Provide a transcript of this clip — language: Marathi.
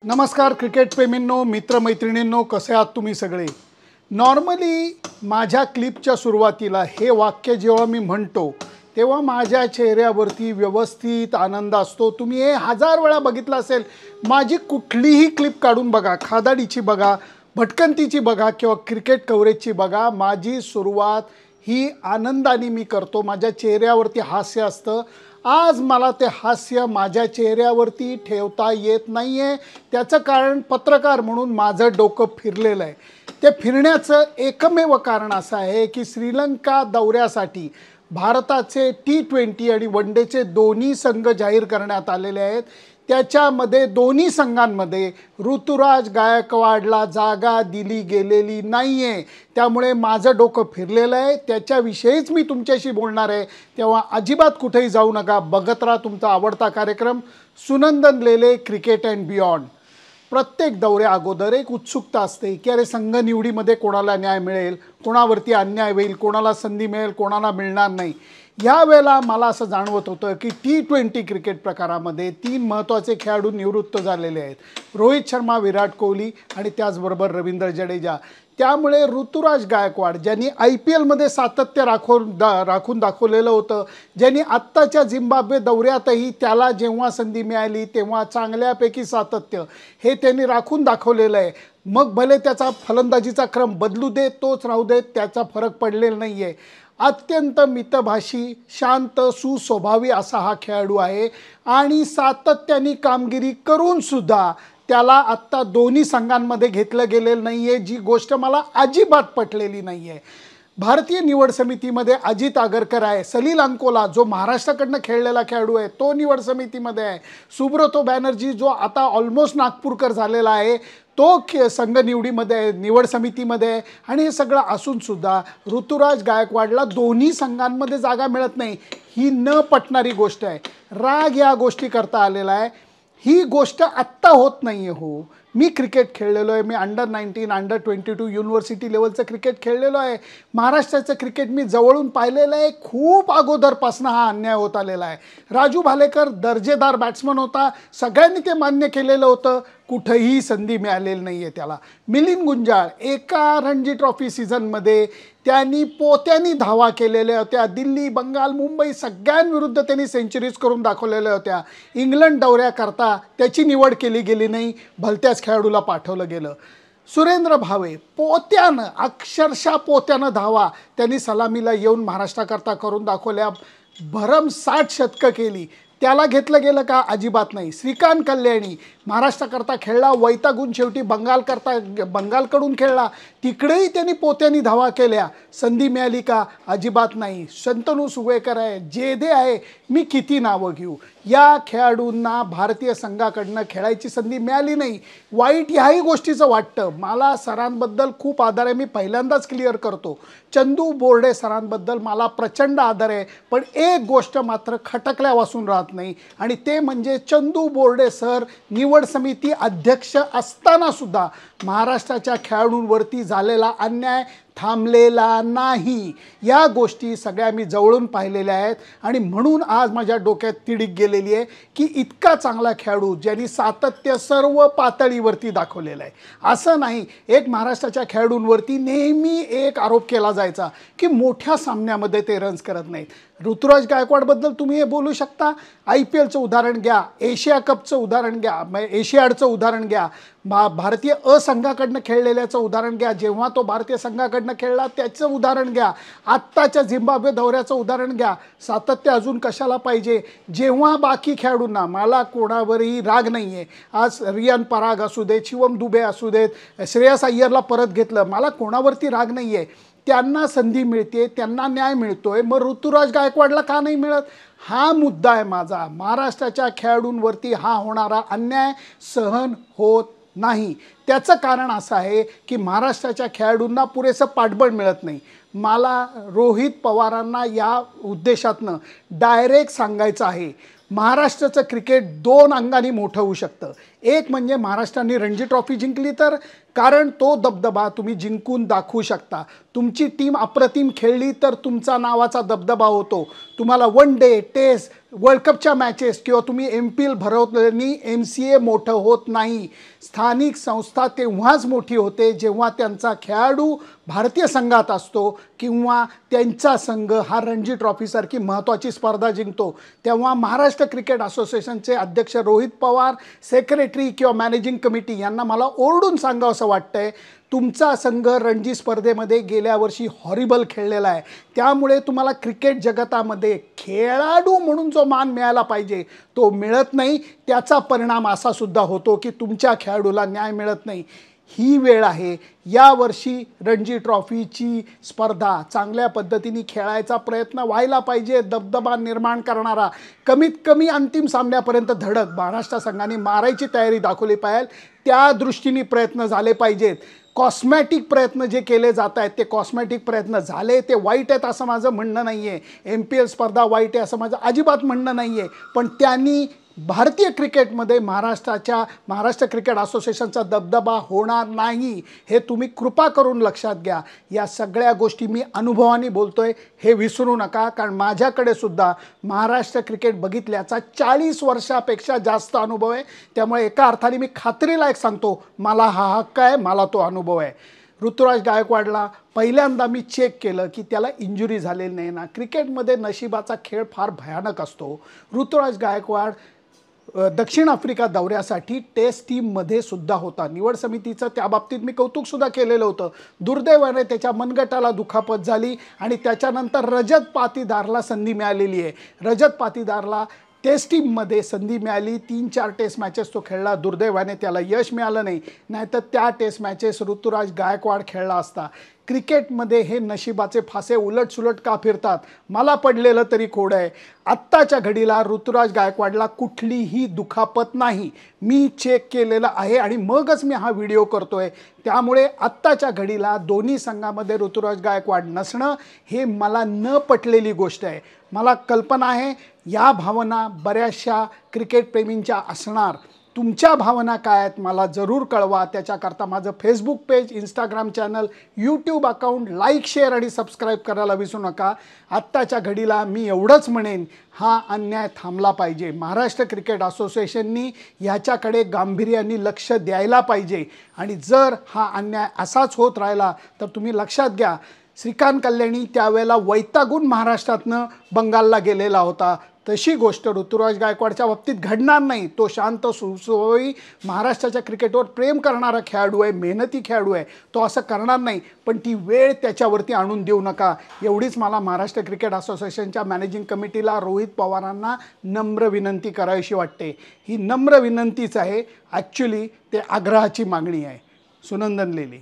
नमस्कार क्रिकेट प्रेमींनो, मित्रमैत्रिणींनो, कसे आहात तुम्ही सगळे। नॉर्मली माझ्या क्लिपच्या सुरुवातीला हे वाक्य जेव्हा मी म्हणतो तेव्हा माझ्या चेहऱ्यावरती व्यवस्थित आनंद असतो। तुम्ही हे हजार वेळा बघितलं असेल। माझी कुठलीही क्लिप काढून बघा, खादाडीची बघा, भटकंतीची बघा किंवा क्रिकेट कव्हरेजची बघा, माझी सुरुवात ही आनंदाने मी करतो। माझ्या चेहऱ्यावरती हास्य असतं। आज मला ते हास्य माझ्या चेहऱ्यावरती ठेवता येत नाहीये। त्याचं कारण पत्रकार म्हणून माझं डोकं फिरलेलं आहे। ते फिरण्याचं एकमेव कारण असं आहे की श्रीलंका दौऱ्यासाठी भारताचे T20 आणि वन डेचे दोन्ही संघ जाहीर करण्यात आलेले आहेत। त्याच्यामध्ये दोन्ही संघांमध्ये ऋतुराज गायकवाडला जागा दिली गेलेली नाहीये। त्यामुळे माझं डोकं फिरलेलं आहे। त्याच्याविषयीच मी तुमच्याशी बोलणार आहे। तेव्हा अजिबात कुठेही जाऊ नका, बघत राहा तुमचा आवडता कार्यक्रम सुनंदन लेले क्रिकेट अँड बियॉन्ड। प्रत्येक दौऱ्या अगोदर एक उत्सुकता असते की अरे संघ निवडीमध्ये कोणाला न्याय मिळेल, कोणावरती अन्याय होईल, कोणाला संधी मिळेल, कोणाला मिळणार नाही। यावेळेला मला असं जाणवत होतं की T20 क्रिकेट प्रकारामध्ये तीन महत्त्वाचे खेळाडू निवृत्त झालेले आहेत। रोहित शर्मा, विराट कोहली आणि त्याचबरोबर रवींद्र जडेजा। त्यामुळे ऋतुराज गायकवाड ज्यांनी IPL मध्ये सातत्य राखून दाखवलेलं होतं, ज्यांनी आत्ताच्या झिम्बाब्वे दौऱ्यातही त्याला जेव्हा संधी मिळाली तेव्हा चांगल्यापैकी सातत्य हे त्यांनी राखून दाखवलेलं आहे। मग भले त्याचा फलंदाजीचा क्रम बदलू दे, तोच राहू दे, त्याचा फरक पडलेला नाही आहे। अत्यंत मितभाषी, शांत, सुस्वभावी असा हा खेळाडू आहे आणि सातत्याने कामगिरी करून सुद्धा त्याला आत्ता दोन्ही संघांमध्ये घेतलं गेलेलं नाही आहे, जी गोष्ट मला अजिबात पटलेली नाही आहे। भारतीय निवड समितीमध्ये अजित आगरकर आहे, सलील अंकोला जो महाराष्ट्राकडनं खेळलेला खेळाडू आहे तो निवड समितीमध्ये आहे, सुब्रतो बॅनर्जी जो आता ऑलमोस्ट नागपूरकर झालेला आहे तो संघ निवडीमध्ये निवड समितीमध्ये आहे। आणि हे सगळं असून सुद्धा ऋतुराज गायकवाडला दोन्ही संघांमध्ये जागा मिळत नाही, ही न पटणारी गोष्ट आहे। राग या गोष्टी करता आलेला आहे। ही गोष्ट आत्ता होत नाही आहे। हो, मी क्रिकेट खेळलेलो आहे। मी अंडर-19, अंडर-22 युनिव्हर्सिटी लेवलचं क्रिकेट खेळलेलो आहे। महाराष्ट्राचं क्रिकेट मी जवळून पाहिलेलं आहे। खूप अगोदरपासून हा अन्याय होत आलेला आहे। राजू भालेकर दर्जेदार बॅट्समन होता, सगळ्यांनी ते मान्य केलेलं होतं, कुठेही संधी मिळालेली नाही आहे त्याला। मिलिंद गुंजाळ एका रणजी ट्रॉफी सीझनमध्ये त्यांनी पोत्यांनी धावा केलेल्या होत्या। दिल्ली, बंगाल, मुंबई सगळ्यांविरुद्ध त्यांनी सेंचुरीज करून दाखवलेल्या होत्या। इंग्लंड दौऱ्याकरता त्याची निवड केली गेली नाही, भलत्याच खेळाडूला पाठवलं गेलं। सुरेंद्र भावे पोत्यानं, अक्षरशः पोत्यानं धावा त्यांनी सलामीला येऊन महाराष्ट्राकरता करून दाखवल्या, भरमसाठ शतकं केली, त्याला घेतलं गेलं का? अजिबात नाही। श्रीकांत कल्याणी महाराष्ट्राकरता खेळला, वैतागून शेवटी बंगालकडून खेळला, तिकडेही त्यांनी पोत्यांनी धावा केल्या, संधी मिळाली का? अजिबात नाही। शंतनू सुवेकर आहे, जेदे आहे, मी किती नावं घेऊ। या खेळाडूंना भारतीय संघाकडनं खेळायची संधी मिळाली नाही। वाईट ह्याही गोष्टीचं वाटतं मला। सरांबद्दल खूप आदर आहे, मी पहिल्यांदाच क्लिअर करतो। चंदू बोर्डे सरांबद्दल मला प्रचंड आदर आहे, पण एक गोष्ट मात्र खटकल्यापासून राहत नाही आणि ते म्हणजे चंदू बोर्डे सर निवड समिती अध्यक्ष असताना सुद्धा महाराष्ट्राच्या खेळाडूंवरती झालेला अन्याय थांबलेला नाही। या गोष्टी सगळ्या मी जवळून पाहिलेल्या आहेत आणि म्हणून आज माझ्या डोक्यात तिडीक गेलेली आहे की इतका चांगला खेळाडू ज्यांनी सातत्य सर्व पातळीवरती दाखवलेलं आहे। असं नाही, एक महाराष्ट्राच्या खेळाडूंवरती नेहमी एक आरोप केला जायचा की मोठ्या सामन्यामध्ये ते रन्स करत नाहीत। ऋतुराज गायकवाडबद्दल तुम्ही हे बोलू शकता। IPLचं उदाहरण घ्या, एशिया कपचं उदाहरण घ्या, एशियाडचं उदाहरण घ्या, भारतीय संघाकडनं खेळलेल्याचं उदाहरण घ्या, जेव्हा तो भारतीय संघाकडनं खेळला त्याचं उदाहरण घ्या, आत्ताच्या झिम्बाब्वे दौऱ्याचं उदाहरण घ्या। सातत्य अजून कशाला पाहिजे? जेव्हा बाकी खेळाडूंना, मला कोणावरही राग नाही आहे, आज रियान पराग असू देत, शिवम दुबे असू देत, श्रेयस अय्यरला परत घेतलं, मला कोणावरती राग नाही आहे, त्यांना संधी मिळते, त्यांना न्याय मिळतोय, मग ऋतुराज गायकवाडला का नाही मिळत? हा मुद्दा आहे माझा। महाराष्ट्राच्या खेळाडूंवरती हा होणारा अन्याय सहन होत नाही। त्याचं कारण असं आहे की महाराष्ट्राच्या खेळाडूंना पुरेसं पाठबळ मिळत नाही। मला रोहित पवारांना या उद्देशातनं डायरेक्ट सांगायचं आहे, महाराष्ट्राचं क्रिकेट दोन अंगाने मोठं होऊ शकतं। एक म्हणजे महाराष्ट्राने रणजी ट्रॉफी जिंकली तर कारण तो दबदबा तुम्ही जिंकून दाखवू शकता. तुमची टीम अप्रतिम खेळली तर तुमचा नावाचा दबदबा होतो. तुम्हाला वन डे, टेस्ट, वर्ल्ड कपच्या मॅचेस किंवा तुम्ही MPL भरवल्याने MCA मोठं होत नाही. स्थानिक संस्था तेव्हाच मोठी होते जेव्हा त्यांचा खेळाडू भारतीय संघात असतो किंवा त्यांचा संघ हा रणजी ट्रॉफीसारखी महत्त्वाची स्पर्धा जिंकतो. तेव्हा महाराष्ट्र क्रिकेट असोसिएशनचे अध्यक्ष रोहित पवार, सेक्रेटरी किंवा मॅनेजिंग कमिटी यांना मला ओरडून सांगावं असं वाटतंय, तुमचा संघ रणजी स्पर्धेमध्ये गेल्या वर्षी हॉरिबल खेळलेला आहे. त्यामुळे तुम्हाला क्रिकेट जगतामध्ये खेळाडू म्हणून जो मान मिळाला पाहिजे तो मिळत नाही. त्याचा परिणाम असा सुद्धा होतो की तुमच्या खेळाडूला न्याय मिळत नाही. ही वेळ आहे. यावर्षी रणजी ट्रॉफीची स्पर्धा चांगल्या पद्धतीने खेळायचा प्रयत्न व्हायला पाहिजे. दबदबा निर्माण करणारा कमीत कमी अंतिम सामन्यापर्यंत धडक महाराष्ट्र संघाने मारायची तयारी दाखवली पाहिजे. त्या दृष्टीने प्रयत्न झाले पाहिजेत. कॉस्मॅटिक प्रयत्न जे केले जात आहेत ते कॉस्मॅटिक प्रयत्न झाले ते वाईट आहेत असं माझं म्हणणं नाही आहे. MPL स्पर्धा वाईट आहे असं माझं अजिबात म्हणणं नाही आहे. पण त्यांनी भारतीय क्रिकेटमध्ये महाराष्ट्र क्रिकेट असोसिएशनचा दबदबा होणार नाही हे तुम्ही कृपा करून लक्षात घ्या. या सगळ्या गोष्टी मी अनुभवाने बोलतोय हे विसरू नका. कारण माझ्याकडे सुद्धा महाराष्ट्र क्रिकेट बघितल्याचा 40 वर्षापेक्षा जास्त अनुभव आहे. त्यामुळे एका अर्थाने मी खात्रीलायक सांगतो मला हा हक्क आहे, मला तो अनुभव आहे. ऋतुराज गायकवाडला पहिल्यांदा मी चेक केलं की त्याला इंजुरी झालेली नाही ना. क्रिकेटमध्ये नशिबाचा खेळ फार भयानक असतो. ऋतुराज गायकवाड दक्षिण आफ्रिका दौऱ्यासाठी टेस्ट टीममध्ये सुद्धा होता. निवड समितीचं त्या बाबतीत मी कौतुकसुद्धा केलेलं होतं. दुर्दैवाने त्याच्या मनगटाला दुखापत झाली आणि त्याच्यानंतर रजत पाटीदारला संधी मिळालेली आहे. रजत पाटीदारला टेस्ट टीममध्ये संधी मिळाली. 3-4 टेस्ट मॅचेस तो खेळला. दुर्दैवाने त्याला यश मिळालं नाही. नाहीतर त्या टेस्ट मॅचेस ऋतुराज गायकवाड खेळला असता. क्रिकेटमध्ये हे नशिबाचे फासे उलटसुलट का फिरतात मला पडलेलं तरी खोड आहे. आत्ताच्या घडीला ऋतुराज गायकवाडला कुठलीही दुखापत नाही. मी चेक केलेलं आहे आणि मगच मी हा व्हिडिओ करतोय. त्यामुळे आत्ताच्या घडीला दोन्ही संघामध्ये ऋतुराज गायकवाड नसणं हे मला न पटलेली गोष्ट आहे. मला कल्पना आहे या भावना बऱ्याचशा क्रिकेटप्रेमींच्या असणार. तुमच्या भावना काय आहेत मला जरूर कळवा. त्याच्याकरता माझं Facebook page, Instagram channel, YouTube account like, share आणि सबस्क्राईब करायला विसरू नका. आत्ताच्या घडीला मी एवढंच म्हणेन हा अन्याय थांबला पाहिजे. महाराष्ट्र क्रिकेट असोसिएशननी ह्याच्याकडे गांभीर्याने लक्ष द्यायला पाहिजे. आणि जर हा अन्याय असाच होत राहिला तर तुम्ही लक्षात घ्या श्रीकांत कल्याणी त्यावेळेला वैतागून महाराष्ट्रातनं बंगालला गेलेला होता. तशी गोष्ट ऋतुराज गायकवाडच्या बाबतीत घडणार नाही. तो शांत सुसोयी महाराष्ट्राच्या क्रिकेटवर प्रेम करणारा खेळाडू आहे, मेहनती खेळाडू आहे. तो असं करणार नाही. पण ती वेळ त्याच्यावरती आणून देऊ नका एवढीच मला महाराष्ट्र क्रिकेट असोसिएशनच्या मॅनेजिंग कमिटीला रोहित पवारांना नम्र विनंती करावीशी वाटते. ही नम्र विनंतीच आहे. ॲक्च्युली ते आग्रहाची मागणी आहे. सुनंदन लेली.